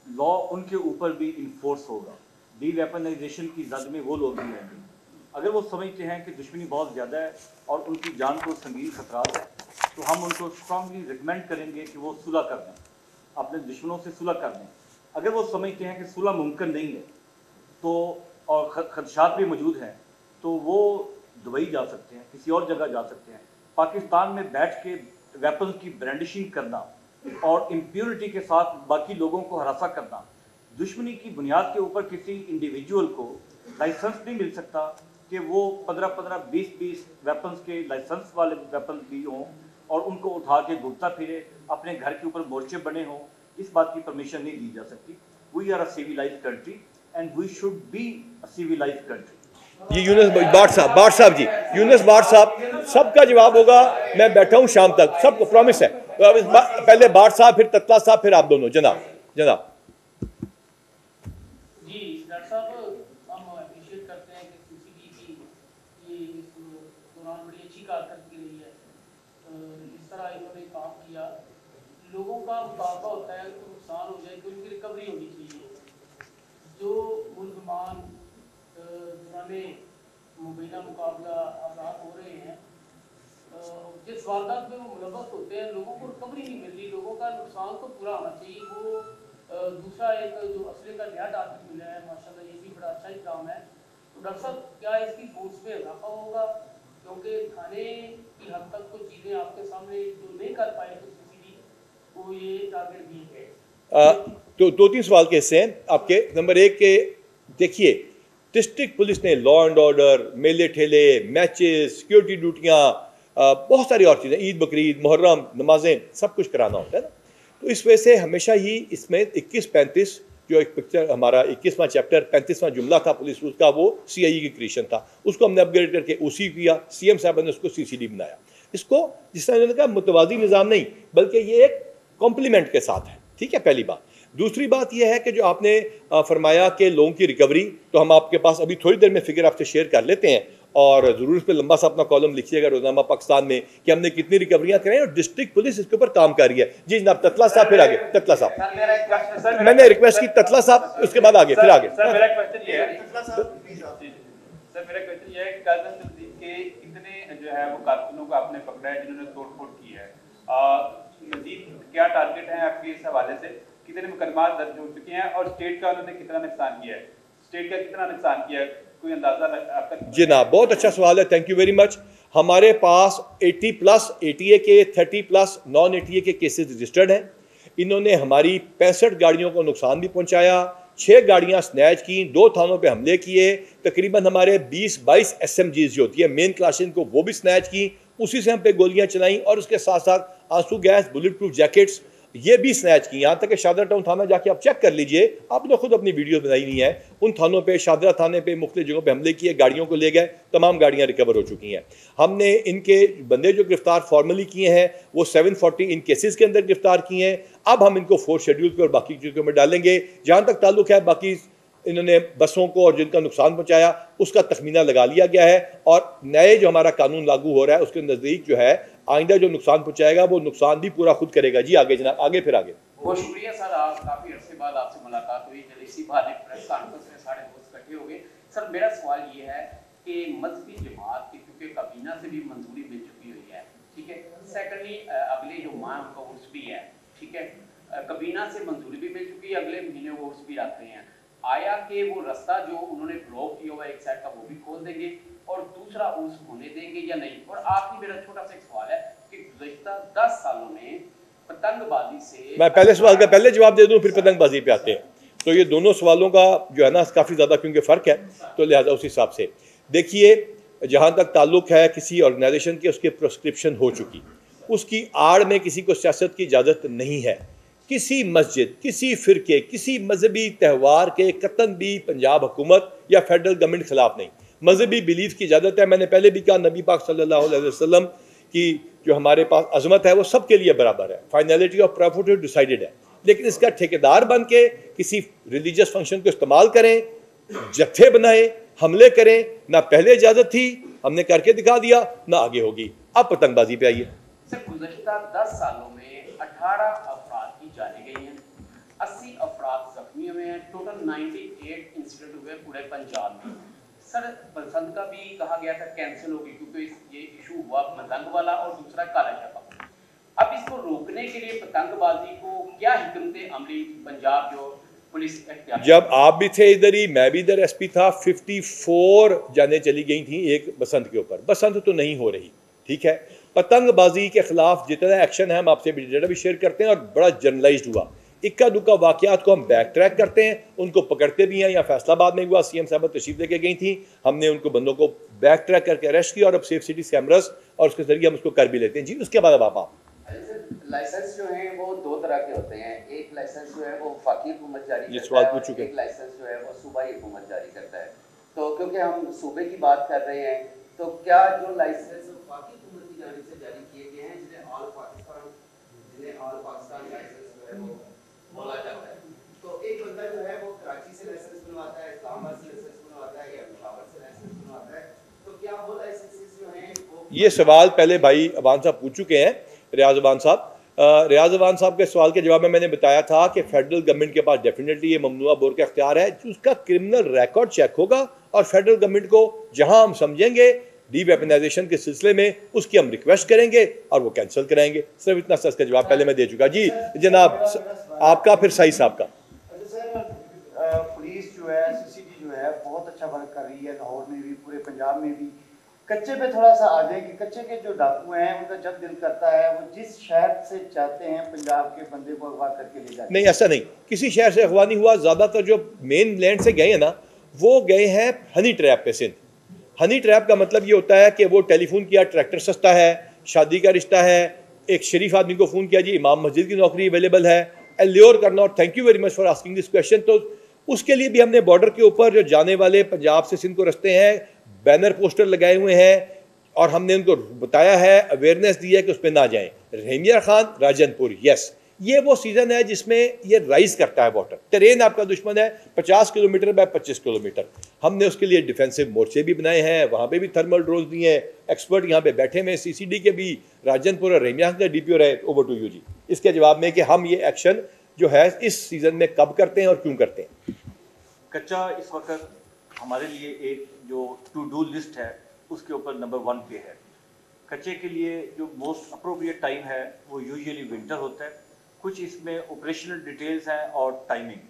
Law उनके ऊपर भी इन्फोर्स होगा। डी वेपनाइजेशन की जद में वो लोग भी रहेंगे। अगर वो समझते हैं कि दुश्मनी बहुत ज़्यादा है और उनकी जान को संगीन खतरात है, तो हम उनको स्ट्रांगली रिकमेंड करेंगे कि वो सुलह कर दें, अपने दुश्मनों से सुलह कर दें। अगर वो समझते हैं कि सुलह मुमकिन नहीं है तो और खदशात भी मौजूद हैं, तो वो दुबई जा सकते हैं, किसी और जगह जा सकते हैं। पाकिस्तान में बैठ के वेपन्स की ब्रांडिशिंग करना और इम्प्यूनिटी के साथ बाकी लोगों को हरासा करना, दुश्मनी की बुनियाद के ऊपर किसी इंडिविजुअल को लाइसेंस नहीं मिल सकता कि वो 15-15, 20-20 वेपन्स के लाइसेंस वाले वेपन्स भी हों और उनको उठा के घूमता फिरे, अपने घर के ऊपर मोर्चे बने हों। इस बात की परमिशन नहीं दी जा सकती। We are a civilized country and we should be a civilized country. ये यूनुस बाट साहब जी, यूनुस बाट साहब, सबका जवाब होगा। मैं बैठा हूँ शाम तक, सबको प्रॉमिस है। पहले बाट साहब, फिर ततला साहब, फिर आप दोनों। जनाब जनाब जी डॉक्टर साहब, हम अप्रिशिएट करते हैं कि सीसीडी की ये इस दौरान बड़ी अच्छी कारकर्दगी की रही है। इस तरह इन्होंने काम किया, लोगों का मुतालबा होता है कि नुकसान हो जाए तो उनकी रिकवरी होनी चाहिए। जो मुलजमान दौरान मुबैना मुकाबला आज़ाद हो रहे हैं, जिस वारदात में वो मुलव्वस होते हैं, लोगों को रिकवरी नहीं मिल रही, लोगों का नुकसान तो पूरा होना चाहिए। वो दूसरा एक जो असले का नया टारगेट मिला है, माशाल्लाह ये भी बड़ा अच्छा ही काम है। तो डॉक्टर साहब, क्या इसकी फोर्स में इजाफा होगा? क्योंकि थाने की हद तक तो चीज़ें आपके सामने जो नहीं कर पाए तो सीसीडी को ये टारगेट दिए गए। तो 2-3 सवाल के हिस्से हैं आपके। नंबर 1 के देखिए, डिस्ट्रिक्ट पुलिस ने लॉ एंड ऑर्डर, मेले ठेले, मैचेस, सिक्योरिटी ड्यूटियाँ, बहुत सारी और चीज़ें, ईद बकरीद, मुहर्रम, नमाजें, सब कुछ कराना होता है ना। तो इस वजह से हमेशा ही इसमें 21-35 जो एक पिक्चर हमारा 21वां चैप्टर 35वां जुमला था पुलिस रूल का, वो CIE की क्रिएशन था। उसको हमने अपग्रेड करके OC किया, CM साहब ने उसको CCD बनाया। इसको जिस तरह उन्होंने कहा मुतवाज़ी निज़ाम नहीं, बल्कि ये एक कॉम्प्लीमेंट के साथ है। ठीक है, पहली बात। दूसरी बात यह है कि जो आपने फरमाया कि लोगों की रिकवरी, तो हम आपके पास अभी थोड़ी देर में फिगर आपसे शेयर कर लेते हैं, और ज़रूर इस पर लंबा सा अपना कॉलम लिखिएगा रोज़नामा पाकिस्तान में कि हमने कितनी रिकवरियाँ कराई और डिस्ट्रिक्ट पुलिस इसके ऊपर काम कर रही है। जी जनाब, ततला साहब, फिर आगे ततला साहब। मैंने रिक्वेस्ट की ततला साहब, उसके बाद आगे, फिर आगे। सर मेरा क्वेश्चन ये है कि कितने जो है वो कारकुनों को आपने पकड़ा है जिन्होंने तोड़फोड़ की है? मजीद क्या टारगेट है आपके इस हवाले से? कितने मुकदमा दर्ज हो चुके हैं और स्टेट का उन्होंने कितना नुकसान किया है? स्टेट का कितना नुकसान किया है, कोई अंदाजा आप तक? जी ना, बहुत अच्छा सवाल है, थैंक यू वेरी मच। हमारे पास 80+ ATA के, 30+ नॉन ATA के केसेस रजिस्टर्ड हैं। इन्होंने हमारी 65 गाड़ियों को नुकसान भी पहुंचाया, 6 गाड़ियां स्नैच की, 2 थानों पे हमले किए, तकरीबन हमारे 20-22 SMGs जो होती है मेन क्लाशन को, वो भी स्नैच की, उसी से हम पे गोलियां चलाई, और उसके साथ साथ आंसू गैस, बुलेट प्रूफ जैकेट्स ये भी स्नैच की। यहाँ तक कि शादरा टाउन थाना जाके आप चेक कर लीजिए, आपने खुद अपनी वीडियो बनाई नहीं है, उन थानों पे, शादरा थाने पे, मुख्तलिफ जगहों पे हमले किए, गाड़ियों को ले गए, तमाम गाड़ियाँ रिकवर हो चुकी हैं। हमने इनके बंदे जो गिरफ्तार फॉर्मली किए हैं वो 740 इन केसेस के अंदर गिरफ्तार किए हैं। अब हम इनको 4 शेड्यूल पे और बाकी चीज़ों में डालेंगे। जहाँ तक ताल्लुक है बाकी इन्होंने बसों को और जिनका नुकसान पहुँचाया उसका तखमीना लगा लिया गया है, और नए जो हमारा कानून लागू हो रहा है उसके नज़दीक जो है आइंदा जो नुकसान पहुँचाएगा वो नुकसान भी पूरा खुद करेगा। जी आगे जनाब, आगे फिर आगे। बहुत शुक्रिया सर, आप काफ़ी अर्से बाद आपसे मुलाकात हुई, जब इसी बहाने प्रेस कॉन्फ्रेंस में सारे दोस्त इकट्ठे हो गए। सर मेरा सवाल ये है कि मजहबी जमात की क्योंकि काबीना से भी मंजूरी मिल चुकी हुई है, ठीक है, सेकेंडली अगले जो माह उनका उर्स भी है, ठीक है, काबीना से मंजूरी भी मिल चुकी है, अगले महीने वो उर्स भी रख रहे हैं। आया कि वो रास्ता जो उन्होंने ब्लॉक किया हुआ एक साइड का वो भी खोल देंगे और दूसरा उर्स होने देंगे या नहीं? और आखिरी मेरा छोटा सा एक सवाल है कि गुज़श्ता 10 सालों में पतंगबाजी से, मैं पहले सवाल का पहले जवाब दे दूं फिर पतंगबाजी पे आते हैं। तो ये दोनों सवालों का जो है ना काफ़ी ज़्यादा क्योंकि फ़र्क है, तो लिहाजा उस हिसाब से देखिए, जहाँ तक ताल्लुक है किसी ऑर्गेनाइजेशन के उसके प्रोस्क्रिप्शन हो चुकी, उसकी आड़ में किसी को सियासत की इजाज़त नहीं है। किसी मस्जिद, किसी फ़िरके, किसी मजहबी त्यौहार के कतन भी पंजाब हुकूमत या फेडरल गवर्नमेंट के खिलाफ नहीं। मजहबी बिलीफ की इजाज़त है। मैंने पहले भी कहा नबी पाक सल्लल्लाहु अलैहि वसल्लम की जो हमारे पास अजमत है वो सबके लिए बराबर है, फाइनलिटी ऑफ प्रॉफिट डिसाइडेड है, लेकिन इसका ठेकेदार बन के किसी रिलीजियस फंक्शन को इस्तेमाल करें, जत्थे बनाए, हमले करें, ना पहले इजाज़त थी, हमने करके दिखा दिया, ना आगे होगी। अब पतंगबाजी पे आइए। सर गुज़श्ता 10 सालों में 18 अफराद की जाने गई हैं, 80 अफराद हुए हैं, टोटल 98 इंसिडेंट हुए पूरे पंजाब में। सर बसंत का भी कहा गया था कैंसिल होगी क्योंकि ये इशू हुआ पतंग वाला और दूसरा काला छापा। अब इसको रोकने के लिए पतंगबाजी को क्या हिकमत अमली पंजाब जो पुलिस एहतियात, जब आप भी थे इधर ही, मैं भी इधर एसपी था, 54 जाने चली गई थी एक बसंत के ऊपर। बसंत तो नहीं हो रही, ठीक है। पतंगबाजी के खिलाफ जितना एक्शन है हम आपसे डेटा भी शेयर करते हैं और बड़ा जनरलाइज्ड हुआ। इक्का दुक्का वाकयात को हम बैक ट्रैक करते हैं, उनको पकड़ते भी हैं। या फैसलाबाद में हुआ, सीएम साहब तशरीफ लेके गई थी, हमने उनको बंदों को बैक ट्रैक करके अरेस्ट किया और अब सेफ सिटी कैमरास और उसके जरिए हम उसको कर भी लेते हैं। जी उसके बाद अब आप लाइसेंस जो हैं वो दो तरह के होते हैं। एक लाइसेंस जो है वो वफाकी हुकूमत जारी ये करता सवाल है पूछ और चुके एक लाइसेंस जो है वो सूबाई हुकूमत जारी करता है। तो क्योंकि हम सूबे की बात कर रहे हैं, तो क्या जो लाइसेंस वफाकी हुकूमत की जानिब से जारी किए गए हैं, जिन्हें ऑल पाकिस्तान लाइसेंस जो है वो बोला जाता है, तो एक बंदा जो है वो कराची से लाइसेंस बनवाता है, इस्लामाबाद से लाइसेंस बनवाता है या पेशावर से लाइसेंस बनवाता है, तो क्या वो लाइसेंसेस जो हैं वो, ये सवाल पहले भाई अवान साहब पूछ चुके हैं, रियाज अवान साहब। रियाज अवान साहब के सवाल के जवाब में मैंने बताया था कि फेडरल गवर्नमेंट के पास डेफिनेटली ये ममनुआ बोर का इख्तियार है। उसका क्रिमिनल रिकॉर्ड चेक होगा और फेडरल गवर्नमेंट को जहां हम समझेंगे डी वेपनाइजेशन के सिलसिले में उसकी हम रिक्वेस्ट करेंगे और वो कैंसिल कराएंगे। सिर्फ इतना सा इसका जवाब पहले मैं दे चुका। जी जनाब आपका, फिर साई साहब का। पुलिस जो है सीसीटी जो है बहुत अच्छा वर्क कर रही है, लाहौर में भी, पूरे पंजाब में भी। कच्चे पे थोड़ा सा आ जाए कि कच्चे के जो डाकू हैं उनका जब दिल करता है वो जिस शहर से चाहते हैं पंजाब के बंदे को अगवा करके ले जाते हैं। नहीं ऐसा नहीं, किसी शहर से अगवा नहीं हुआ। ज़्यादातर जो मेन लैंड से गए हैं ना, वो गए हैं हनी ट्रैप पे। सिंध हनी ट्रैप का मतलब ये होता है कि वो टेलीफोन किया, ट्रैक्टर सस्ता है, शादी का रिश्ता है, एक शरीफ आदमी को फ़ोन किया, जी इमाम मस्जिद की नौकरी अवेलेबल है, एल्योर करना। और thank you very much for asking this question. तो उसके लिए भी हमने बॉर्डर के ऊपर जो जाने वाले पंजाब से सिंध को रास्ते हैं, बैनर पोस्टर लगाए हुए हैं और हमने उनको बताया है, अवेयरनेस दी है कि उस पर ना जाएं। रहीमिया खान, राजनपुर, यस ये वो सीज़न है जिसमें ये राइज करता है वाटर। ट्रेन आपका दुश्मन है 50 किलोमीटर बाय 25 किलोमीटर। हमने उसके लिए डिफेंसिव मोर्चे भी बनाए हैं, वहाँ पे भी थर्मल ड्रोन दिए हैं। एक्सपर्ट यहाँ पे बैठे हुए, सीसीडी के भी, राजनपुर और रहीमिया खान का डीपीओ रहे। ओवर टू यू जी इसके जवाब में कि हम ये एक्शन जो है इस सीज़न में कब करते हैं और क्यों करते हैं। कच्चा इस वक्त हमारे लिए एक जो टू डू लिस्ट है उसके ऊपर नंबर 1 पे है। कच्चे के लिए जो मोस्ट अप्रोप्रिएट टाइम है वो यूजुअली विंटर होता है। कुछ इसमें ऑपरेशनल डिटेल्स हैं और टाइमिंग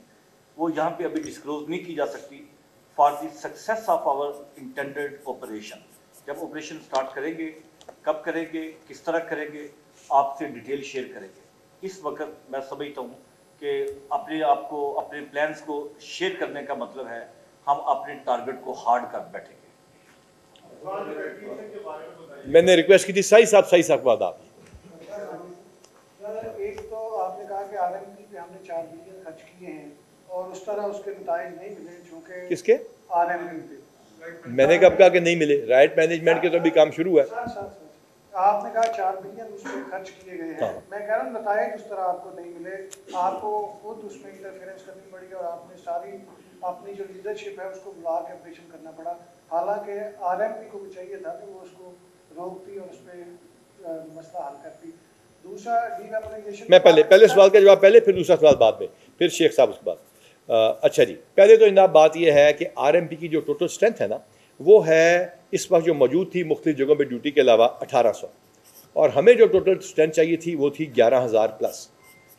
वो यहाँ पे अभी डिस्क्लोज नहीं की जा सकती for the success of our intended operation. जब ऑपरेशन स्टार्ट करेंगे, कब करेंगे, किस तरह करेंगे, आपसे डिटेल शेयर करेंगे। इस वक्त मैं समझता हूँ कि अपने आप को, अपने प्लान्स को शेयर करने का मतलब है हम अपने टारगेट को हार्ड कर बैठेंगे। मैंने रिक्वेस्ट की थी साई साहब के बाद आप। एक तो आपने कहा कि आरएमपी पे हमने 4 बिलियन खर्च किए हैं और उस तरह उसके नताइज नहीं मिले, चूँकि किसके आरएमपी पे मैंने कब कहा कि नहीं मिले? राइट मैनेजमेंट के तो अभी काम शुरू है। आपने कहा 4 बिलियन उस पर खर्च किए गए हैं। मैं कह रहा हूँ नताइज उस तरह आपको नहीं मिले, आपको खुद उसमें इंटरफेरेंस करनी पड़ी और आपने सारी अपनी जो लीडरशिप है उसको बुला के ऑपरेशन करना पड़ा। हालांकि आरएमपी को भी चाहिए था कि वो उसको रोकती और उस पर मसला हल करती। दूसरा डीवेपनाइजेशन, मैं पहले सवाल का जवाब पहले, फिर दूसरा सवाल बाद में, फिर शेख साहब उसके बाद। अच्छा जी, पहले तो जनाब बात यह है कि आरएमपी की जो टोटल स्ट्रेंथ है ना, वो है इस वक्त जो मौजूद थी मुख्तलिफ जगहों पे ड्यूटी के अलावा 1800, और हमें जो टोटल स्ट्रेंथ चाहिए थी वो थी 11,000 प्लस।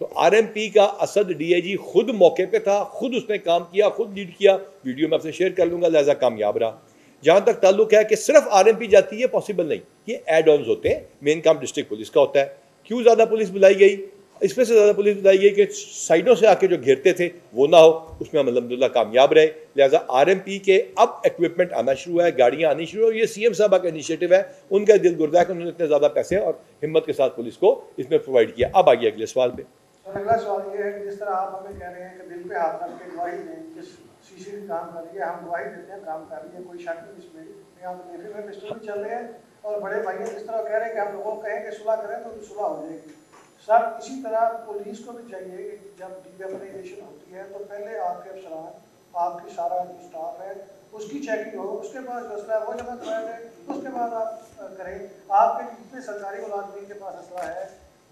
तो आरएमपी का असद डीआईजी खुद मौके पे था, खुद उसने काम किया, खुद लीड किया। वीडियो में आपसे शेयर कर लूँगा, लिहाजा कामयाब रहा। जहाँ तक ताल्लुक है कि सिर्फ आरएमपी जाती है, पॉसिबल नहीं, ये एड ऑन्स होते हैं। मेन काम डिस्ट्रिक्ट पुलिस का होता है। क्यों ज़्यादा पुलिस बुलाई गई? इसमें से ज़्यादा पुलिस बुलाई गई कि साइडों से आके जो घेरते थे वो ना हो, उसमें हम अल्हम्दुलिल्लाह कामयाब रहे। लिहाजा आरएमपी के अब इक्विपमेंट आना शुरू है, गाड़ियाँ आनी शुरू है। ये सीएम साहब का इनिशिएटिव है, उनका दिल गुर्दा है कि उन्होंने इतने ज़्यादा पैसे और हिम्मत के साथ पुलिस को इसमें प्रोवाइड किया। अब आइए अगले सवाल पे। अगला सवाल ये है कि जिस तरह आप हमें कह रहे हैं कि दिल पे हाथ रख के गवाही दें कि सीसीटीवी काम कर रही है, हम गवाही देते हैं काम कर रही है, कोई शक नहीं इसमें। यहाँ तो महफिल में पिस्टल भी चल रहे हैं और बड़े भाई जिस तरह कह रहे हैं कि हम लोगों को कहें कि सुलह करें तो सुलह हो जाएगी। सर इसी तरह पुलिस को भी चाहिए कि जब डीवेपनाइजेशन होती है तो पहले आपके अफसरान, आपकी सारा जो स्टाफ है उसकी चेकिंग हो, उसके बाद असला वो जमा कराया जाए, उसके बाद आप करें। आपके जितने सरकारी मुलाजमीन के पास असला है,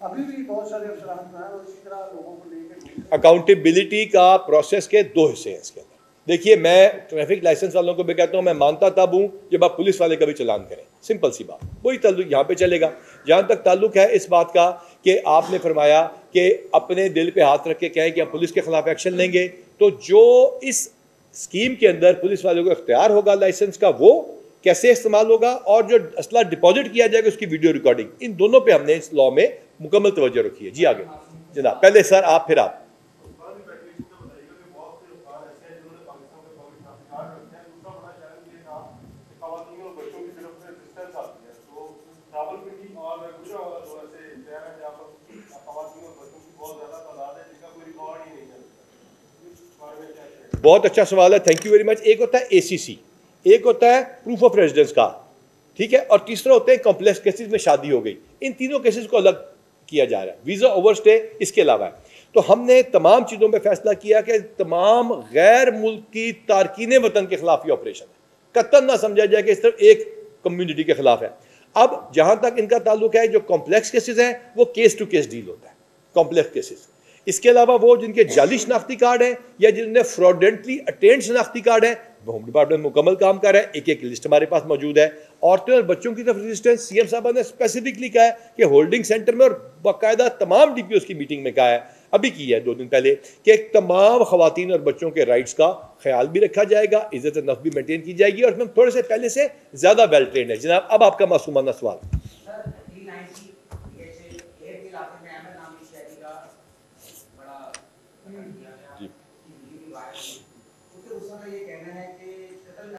अभी भी बहुत सारे अफसरान जो हैं वो इसी तरह लोगों को लेकर अकाउंटेबिलिटी का प्रोसेस के दो हिस्से हैं इसके अंदर। देखिए, मैं ट्रैफिक लाइसेंस वालों को भी कहता हूँ, मैं मानता तब हूँ जब आप पुलिस वाले का भी चालान करें, सिंपल सी बात, वही ताल्लुक यहाँ पे चलेगा। जहाँ तक ताल्लुक है इस बात का कि आपने फरमाया कि अपने दिल पे हाथ रख के कहें कि हम पुलिस के खिलाफ एक्शन लेंगे, तो जो इस स्कीम के अंदर पुलिस वालों को इख्तियार होगा लाइसेंस का, वो कैसे इस्तेमाल होगा, और जो असला डिपॉजिट किया जाएगा उसकी वीडियो रिकॉर्डिंग, इन दोनों पे हमने इस लॉ में मुकम्मल तवज्जो रखी है। जी आगे जनाब, पहले सर आप, फिर आप। बहुत अच्छा सवाल है, थैंक यू वेरी मच। एक होता है ACC, एक होता है प्रूफ ऑफ रेजिडेंस का, ठीक है, और तीसरा होते हैं कॉम्प्लेक्स केसेस में शादी हो गई। इन तीनों केसेस को अलग किया जा रहा है, वीज़ा ओवरस्टे इसके अलावा है। तो हमने तमाम चीज़ों पे फैसला किया कि तमाम गैर मुल्की तारकीन वतन के खिलाफ ये ऑपरेशन है, कतन ना समझा जाए कि इस तरफ एक कम्युनिटी के खिलाफ है। अब जहाँ तक इनका ताल्लुक है, जो कॉम्प्लेक्स केसेस हैं वो केस टू केस डील होता है, कॉम्प्लेक्स केसेस। इसके अलावा वो जिनके जाली शनाख्ती कार्ड है या जिनने फ्रॉडेंटली अटेंड शनाख्ती कार्ड है, होम डिपार्टमेंट मुकम्मल काम कर रहा है, एक एक लिस्ट हमारे पास मौजूद है। औरतें और बच्चों की तरफ रजिस्टेंस CM साहब ने स्पेसिफिकली कहा है कि होल्डिंग सेंटर में, और बाकायदा तमाम DPOs की मीटिंग में कहा है, अभी की है 2 दिन पहले, कि तमाम खवातीन और बच्चों के राइट्स का ख्याल भी रखा जाएगा, इज्जत नफ्स भी मेंटेन की जाएगी, और हम थोड़े से पहले से ज़्यादा वेल ट्रेंड है। जनाब, अब आपका मासूमाना सवाल। उसमें ये